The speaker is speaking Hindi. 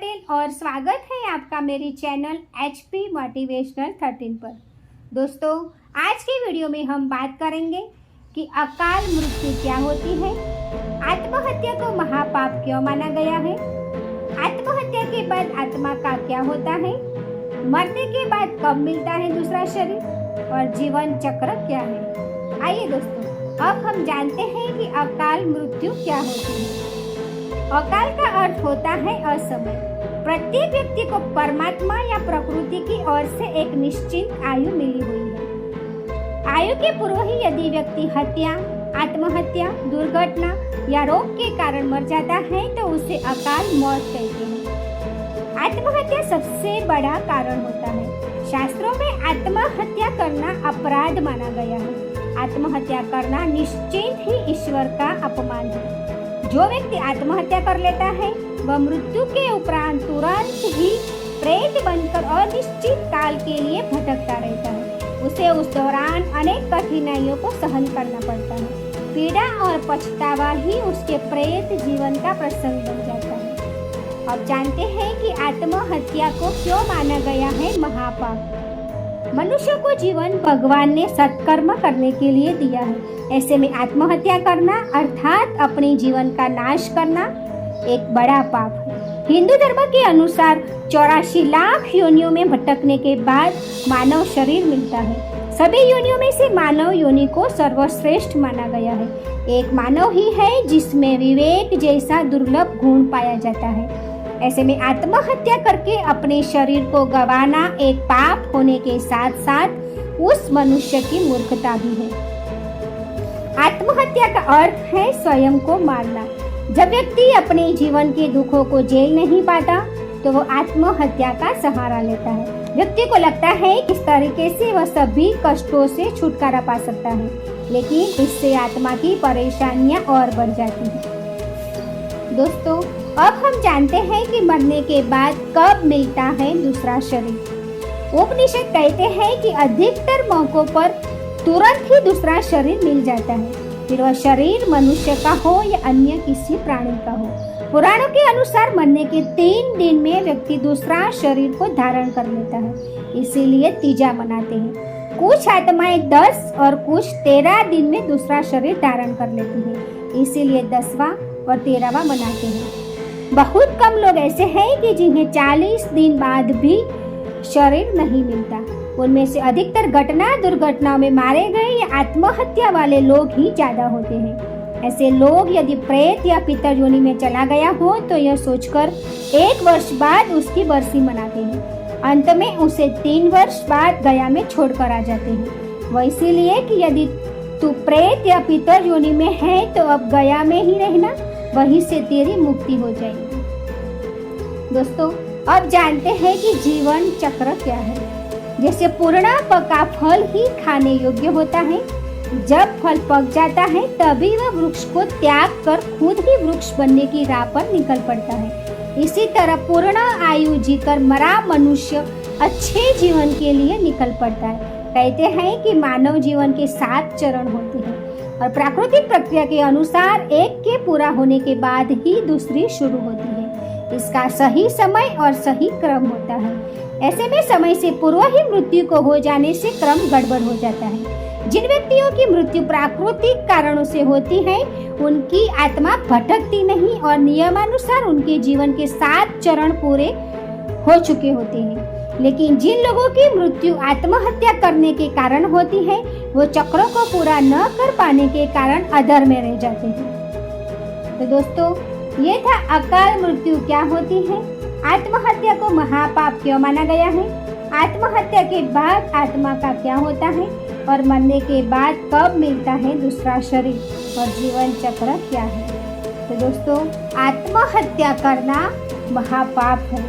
पटेल और स्वागत है आपका मेरी चैनल HP मोटिवेशनल 13 पर। दोस्तों, आज की वीडियो में हम बात करेंगे कि अकाल मृत्यु क्या होती है, आत्महत्या को महापाप क्यों माना गया है, आत्महत्या के बाद आत्मा का क्या होता है, मरने के बाद कब मिलता है दूसरा शरीर और जीवन चक्र क्या है। आइए दोस्तों, अब हम जानते हैं कि अकाल मृत्यु क्या होती है। अकाल का अर्थ होता है असमय। प्रत्येक व्यक्ति को परमात्मा या प्रकृति की ओर से एक निश्चित आयु मिली हुई है। आयु के पूर्व ही यदि व्यक्ति हत्या, आत्महत्या, दुर्घटना या रोग के कारण मर जाता है तो उसे अकाल मौत कहते हैं। आत्महत्या सबसे बड़ा कारण होता है। शास्त्रों में आत्महत्या करना अपराध माना गया है। आत्महत्या करना निश्चित ही ईश्वर का अपमान है। जो व्यक्ति आत्महत्या कर लेता है वह मृत्यु के उपरांत तुरंत ही प्रेत बनकर अनिश्चित काल के लिए भटकता रहता है। उसे उस दौरान अनेक कठिनाइयों को सहन करना पड़ता है। पीड़ा और पछतावा ही उसके प्रेत जीवन का प्रसंग बन जाता है। अब जानते हैं कि आत्महत्या को क्यों माना गया है महापाप। मनुष्य को जीवन भगवान ने सत्कर्म करने के लिए दिया है। ऐसे में आत्महत्या करना अर्थात अपने जीवन का नाश करना एक बड़ा पाप है। हिंदू धर्म के अनुसार 84 लाख योनियों में भटकने के बाद मानव शरीर मिलता है। सभी योनियों में से मानव योनि को सर्वश्रेष्ठ माना गया है। एक मानव ही है जिसमें विवेक जैसा दुर्लभ गुण पाया जाता है। ऐसे में आत्महत्या करके अपने शरीर को गंवाना एक पाप होने के साथ साथ उस मनुष्य की मूर्खता भी है। आत्महत्या का अर्थ है स्वयं को मारना। जब व्यक्ति अपने जीवन के दुखों को झेल नहीं पाता तो वो आत्महत्या का सहारा लेता है। व्यक्ति को लगता है कि इस तरीके से वह सभी कष्टों से छुटकारा पा सकता है, लेकिन इससे आत्मा की परेशानियां और बढ़ जाती हैं। दोस्तों, अब हम जानते हैं कि मरने के बाद कब मिलता है दूसरा शरीर। उपनिषद कहते हैं कि अधिकतर मौकों पर तुरंत ही दूसरा शरीर मिल जाता है, फिर वह शरीर मनुष्य का हो या अन्य किसी प्राणी का हो। पुराणों के अनुसार मरने के 3 दिन में व्यक्ति दूसरा शरीर को धारण कर लेता है, इसीलिए तीजा मनाते हैं। कुछ आत्माएं 10 और कुछ 13 दिन में दूसरा शरीर धारण कर लेती है, इसीलिए 10वां और 13वां मनाते हैं। बहुत कम लोग ऐसे हैं कि जिन्हें 40 दिन बाद भी शरीर नहीं मिलता। उनमें से अधिकतर दुर्घटनाओं में मारे गए या आत्महत्या वाले लोग ही ज्यादा होते हैं। ऐसे लोग यदि प्रेत या पितर योनि में चला गया हो तो यह सोचकर 1 वर्ष बाद उसकी बरसी मनाते हैं। अंत में उसे 3 वर्ष बाद गया में छोड़कर आ जाते हैं। वह इसीलिए कि यदि तू प्रेत या पितर योनि में है तो अब गया में ही रहना, वहीं से तेरी मुक्ति हो जाएगी। दोस्तों, अब जानते हैं कि जीवन चक्र क्या है। जैसे पूर्णा पका फल ही खाने योग्य होता है, जब फल पक जाता है तभी वह वृक्ष को त्याग कर खुद ही वृक्ष बनने की राह पर निकल पड़ता है। इसी तरह पूर्ण आयु जीकर मरा मनुष्य अच्छे जीवन के लिए निकल पड़ता है। कहते हैं कि मानव जीवन के 7 चरण होते हैं और प्राकृतिक प्रक्रिया के अनुसार एक के पूरा होने के बाद ही दूसरी शुरू होती है। इसका सही समय और सही क्रम होता है। ऐसे में समय से पूर्व ही मृत्यु को हो जाने से क्रम गड़बड़ हो जाता है। जिन व्यक्तियों की मृत्यु प्राकृतिक कारणों से होती है उनकी आत्मा भटकती नहीं और नियमानुसार उनके जीवन के 7 चरण पूरे हो चुके होते हैं। लेकिन जिन लोगों की मृत्यु आत्महत्या करने के कारण होती है वो चक्रों को पूरा न कर पाने के कारण अधर में रह जाते हैं। तो दोस्तों, ये था अकाल मृत्यु क्या होती है, आत्महत्या को महापाप क्यों माना गया है, आत्महत्या के बाद आत्मा का क्या होता है और मरने के बाद कब मिलता है दूसरा शरीर और जीवन चक्र क्या है। तो दोस्तों, आत्महत्या करना महापाप है।